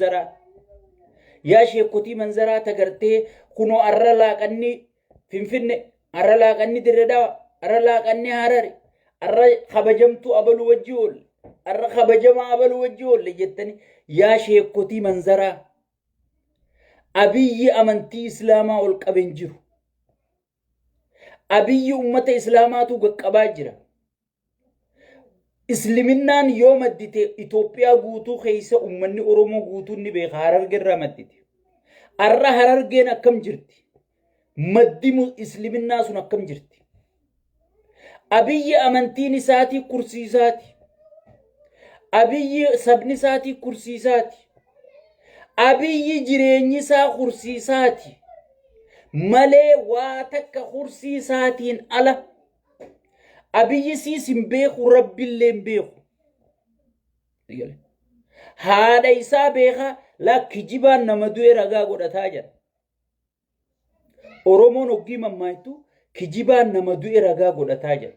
منزرة يا شيكوتي منزرة تقرتي كنو أرلا قني فين أرلا قني دردا أرلا قني هرري أرى خبجمتو أبل وجول أرى خبجم أبل وجول لجتني يا شيكوتي منزرة أبي أمنتي إسلاما والقبنجر أبي أمة إسلاماتو قباجرة إسلامنان يوم الدين إثيوبيا غوتو خيسة أمني أورومو غوتو نبي خارر جرا مدتي أرى هرر جينا كم جرتي مدي إسلامنا سنا كم جرتي أبي أمنتي ساتي كرسي ساتي أبي سبني ساتي كرسي ساتي أبي جريني سا كرسي ساتي ملي واتك كرسي ساتين على أبي سيسم بيخو ربي اللي بيخو هذا إسا بيخا لا كجيبان نمدوه رغا قد أتاجر أورومو نقي ممايتو كجيبان نمدوه رغا قد أتاجر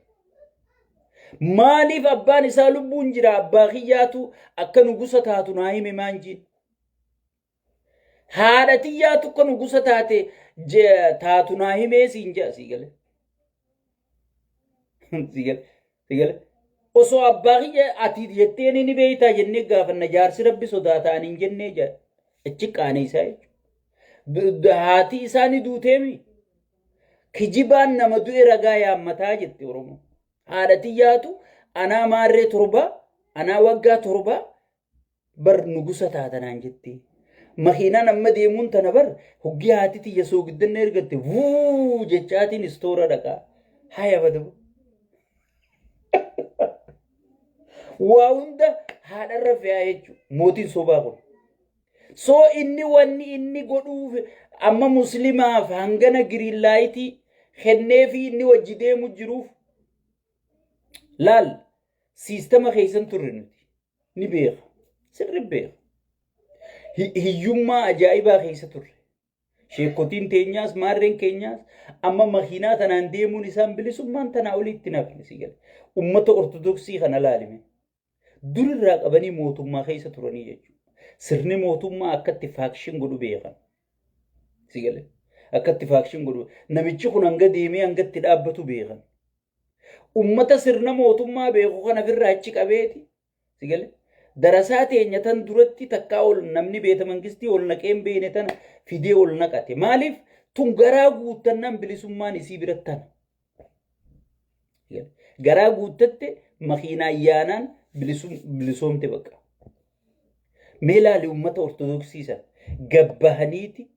ماليف أبان إسا لبون جرا أباقياتو أكا نقصة تاتو نايمي مانجين هذا تياتو كا نقصة تاتو نايمي سينجا سيقل سيقل osoo abbaa ati jetteen ni beeyta jennee gaafanna jaarsi rabbi sodaataan hin jennee jaa achi qaanii isaa jechuudha haati isaanii duuteemi kijibaan nama du'e ragaa yaammataa jette oromoo haadhati yaatu anaa maarree torba anaa waggaa torba bar nugusa taatanaan jette makiinaan amma deemuun tana bar hoggi haati tiyya soo giddanna ergatte wuu jechaatiin istoora dhaqaa haya badabu واوندا هذا الرفيع يجو موتين صباحون سو إني واني إني قدوف أما مسلمة فهنغنا جرين لايتي خدني في إني وجدي مجروف لال سيستم خيسن ترنتي نبيخ سر بيخ هيوما أجايبا خيسة تر شيكوتين تينياس مارين كينياس أما مخينات أنا عندي نسام بلي سمان تناولي تنافني سيجل أمة أرثوذكسي خنا لالمي دور الرقابني موتوما خيسة تراني يجو سرني موتوما أكتر فاكشن قدو بيخان سيجله أكتر فاكشن قدو نمشي خن أنجا ديمي أنجا تلابتو بيخان أمتا سرنا موتوما بيخو خنا في الراتشك أبيتي سيجله دراساتي إنيتان دورتي تكاول نمني بيتا منكستي ولنا كيم بينتان فيديو ولنا كاتي مالف تنغرا غوتنن بلسمان إسي برتان غرا غوتت مخينا يانان بلسوم تبقى ميلا لأمة أرثوذكسيسا قبهنيتي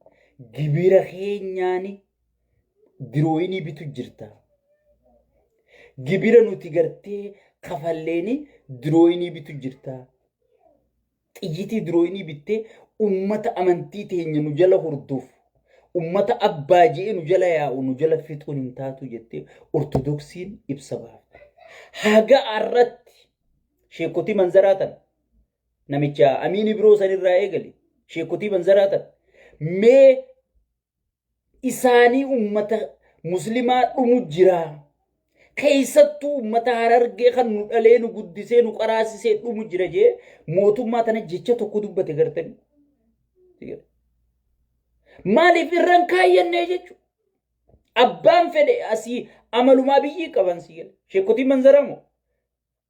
جبير خينياني درويني بيتو جرتا جبير نوتيغرتي خفاليني درويني بيتو جرتا تيجي درويني بيتي أمة أمنتي تيني نجلا هردوف أمة أباجي نجلا يا ونجلا فيتون انتاتو جتي أرثوذكسين إبسباب حاجة أردت شيكوتي منزراتا نميتشا أميني برو سنير رأيقلي شيكوتي منزراتا مي إساني أمة مسلمات أمجرا كيستو أمة هررقي خن نقلين قدسين وقراسسين أمجرا جي موتو ما تنجيشة تقودو بتغرتني مالي في الرنكاية نيجيشو أبان فدي أسي عملو ما بيجي كبان سيجل شيكوتي منزرامو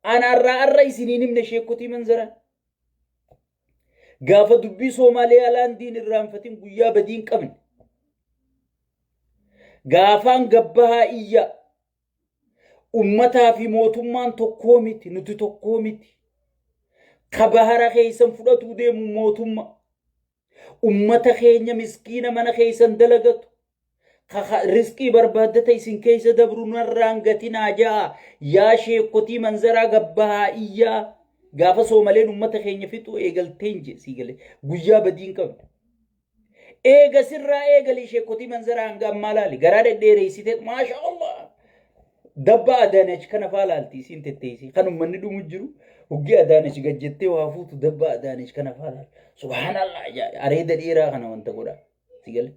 أنا أرى سنين من شيكوتي منزرا قافة دبي سومالي الان دين الرانفتين قويا بدين كمن قافان قبها إيا أمتا في موتمان تقومتي نتو تقومتي خبهر خيسان فرطو ديمو موتما أمتا خينيا مسكينة من خيسان دلغتو رزقي بربادة يسين كيس دبرون الرانغتنا جاء يا شيكوتي منزرا قبها إيا قافة سومالين أمتا خينيا فتو إيقل تنجي سيقلي قويا بدين كم إيقا سرا إيقلي شيكوتي منزرا انقام مالالي قرار الديري سيتت ما شاء الله دبا أدانج كان فالالتي سين تتيسي خانو من ندو مجرو وقي أدانج قد جتي وافوتو دبا أدانج كان فالال سبحان الله أريد الإيرا خانا وانتا قولا سيقلي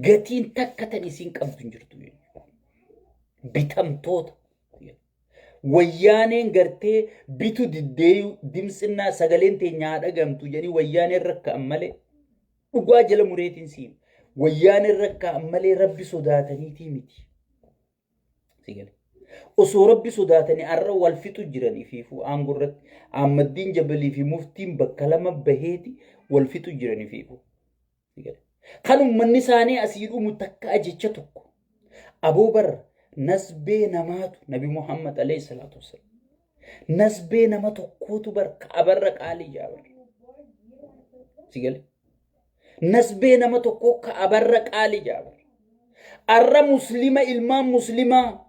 قاتين تكتني سين قبضن جرتو بيتم توتا wayyaaneen gartee bitu diddeeyu dimsinnaa sagaleen teenyaa dhagamtu jedhanii wayyaaneen rakka'an malee dhugaa jala mureetiin siin wayyaaneen rakka'an malee rabbi sodaataniitii miti. Sigale. Osoo rabbi sodaatanii arra wal fixu jiranii fi aangurratti Ahmaddiin Jabalii fi muftiin bakka lama baheeti wal fixu jiranii fi sigale. Kan ummanni isaanii asii dhumu takka jecha tokko aboo barra nasbee namaatu Nabi Muhammad alayhi salatu wasallam nasbee nama tokkootu barka abarra qaalii jaabar sigale. Nasbee nama tokko ka abarra qaalii jaabar arra muslima ilmaan muslimaa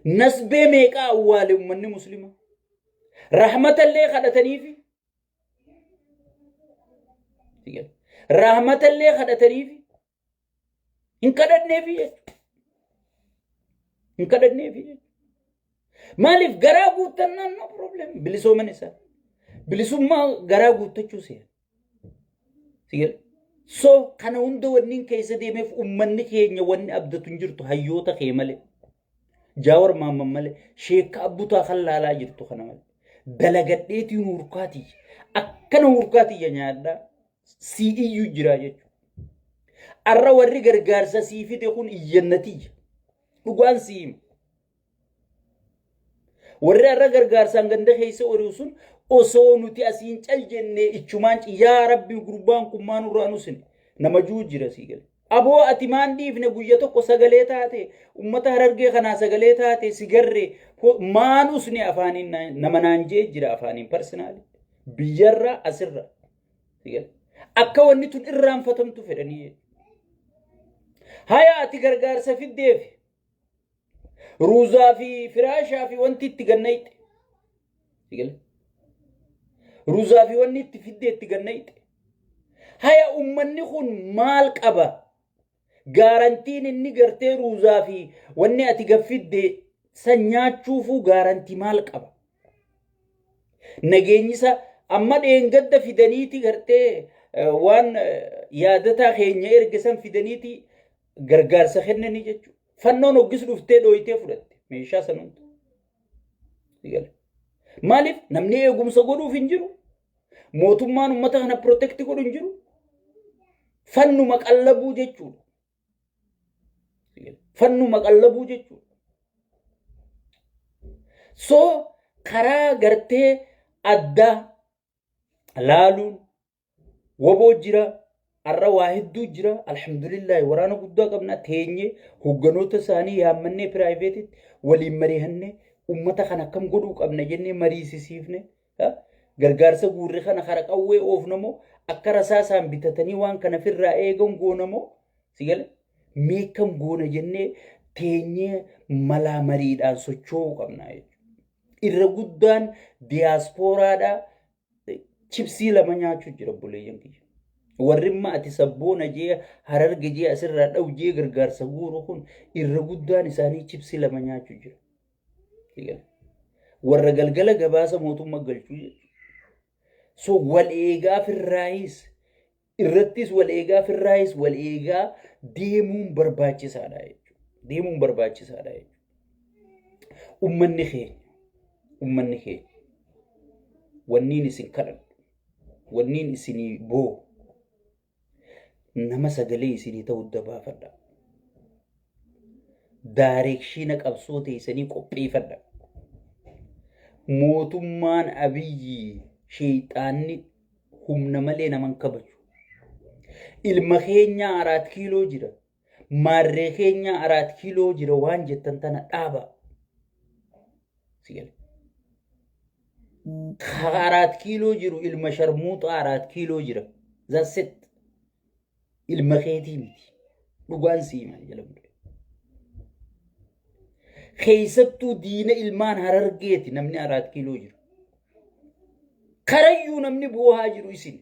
nasbee meeqa awwaale ummanni muslima rahmatallee kadhataniifi sigale. Rahmatallee kadhataniifi hin kadhanneefi hin kadhanneefi maaliif garaa guuttannaan no problem bilisooman isaa bilisummaa garaa guuttachuu seera sigale. So kana hunda wannin keessa deemeef ummanni keenya wanni abdatu hin jirtu hayyoota kee malee jaawar maamman malee sheekka abbutaa kan laalaa jirtu kana malee dalagadheetiin hurkaatii akkana hurkaatii nyaadhaa si'iyyuu jira jechuudha. Arra warri gargaarsa sii fide kun iyyannatii dhugaan siima. Warri arra gargaarsaan ganda keessa oolu sun osoo nuti asiin cal jennee ichumaan yaa rabbi gurbaan kun maan urraa nusine nama juu jira sii gale. Aboo ati maan dhiifne guyya tokko sagalee taate ummata Harargee kanaa sagalee taate sigarree maan usne afaaniin nama naanjee jira afaaniin personaali biyyarra asirra sii gale. Akka wanni tun irraanfatamtu fedhanii haya ati gargaarsa fiddeef ruuzaa fi firaashaa fi wanti itti gannayte sigale. Ruuzaa fi wanni itti fidde itti gannayte haya ummanni kun maal qaba gaarantiin inni gartee ruuzaa fi wanni ati gaffidde sanyaachuufuu gaarantii maal qaba nageenyisa amma dheengadda fidaniiti gartee waan yaadataa keenya ergisan fidaniiti gargaarsa kennanii jechuudha. Fannoon hoggis dhuftee dhooyitee fudhatte meeshaa sanuutu. Maaliif namni eegumsa godhuuf hin jiru? Mootummaan uummata kana protect godhu hin jiru? Fannuma qallabuu jechuudha. Fannuma qallabuu jechuudha. So karaa gartee addaa laaluun waboo jira arra waa hedduu jira alhamdulillah waraana guddaa qabna teenye hogganoota isaanii yaammannee piraayiveetitti waliin mari'annee ummata kana akkam godhuu qabna jennee mariisisiifne gargaarsa guurri kana kara qawwee oofnamoo akka rasaasaan bitatanii waan kana firraa eegan goonamoo sigale meekkam goona jennee teenye malaa mariidhaan socho'uu qabna jechuudha. Irra guddaan diyaaspooraadhaa chipsii lama nyaachuu jira buleeyyan kiyya. Warri ati sabboona jee Hararge jee asirraa dhawu jee gargaarsa guuru kun irra guddaan isaanii chipsii lama nyaachuu jira. Warra galgala gabaasa mootummaa galchuu jechuudha. So wal eegaa firraayis irrattis wal eegaa firraayis wal eegaa deemuun barbaachisaadha jechuudha. Deemuun barbaachisaadha jechuudha. Ummanni keenya wanniin isin kadhadhu wanniin isinii boo nama sagalee isinii ta'uu dabaafadha. Daareekshina qabsoo teessanii qopheeffadha. Mootummaan Abiyyi sheexaanni humna malee naman kabaju. Ilma keenya 4 kiiloo jira. Maarree keenya 4 kiiloo jira waan jettan tana dhaaba. Sigale. 4 kiiloo jiru ilma sharmuuxa 4 kiiloo jira. Zasset ilma keetii miti. Dhugaan siimaa jedhamu. Keessattuu diina ilmaan Harargeeti namni 4 kiiloo jiru. Karayyuu namni boohaa jiru isin.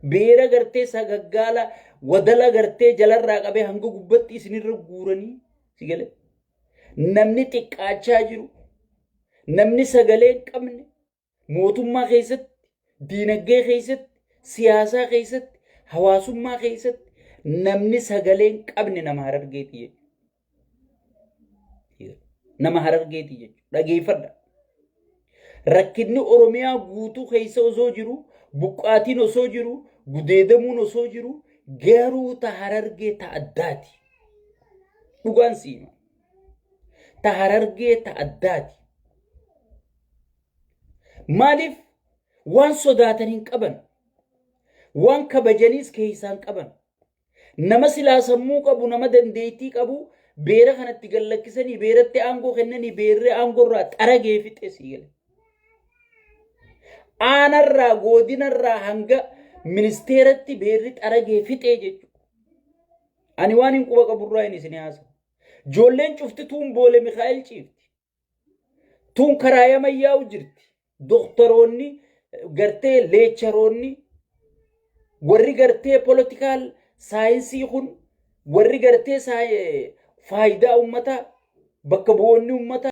Beera gartee sagaggaala wadala gartee jalarraa qabee hanga gubbatti isinirra guuranii sigale. Namni xiqqaachaa jiru. Namni sagalee hin qabne mootummaa keessatti, diinagdee keessatti, siyaasaa keessatti, hawaasummaa keessatti namni sagalee hin qabne nama Harargeeti. nama Harargeeti jechuudha. Dhageeffadha. Rakkinni Oromiyaa guutuu keessa osoo jiru, buqqaatiin osoo jiru, gudeedamuun osoo jiru, garuu ta Harargee ta addaati. Dhugaan siima. Ta Harargee ta addaati. Maaliif waan sodaatan hin qaban, waan kabajaniis keessaan qaban. Nama silaa sammuu qabu, nama dandeettii qabu, beera kanatti gallakkisanii, beeratti aangoo kennanii, beerree aangorraa xaragee fixe siigale. Aanarraa godinarraa hanga ministeeratti beerri xaragee fixee jechuudha. Ani waan hin quba qaburraa hin isin haasa'u. Ijoolleen cufti tuun boole Mikaa'el ciifti. Tuun karaa Yamayyaa'u jirti. Doktoroonni gartee leecharoonni warri gartee politikaal saayinsii kun warri gartee faayidaa ummataa bakka bu'oonni ummataa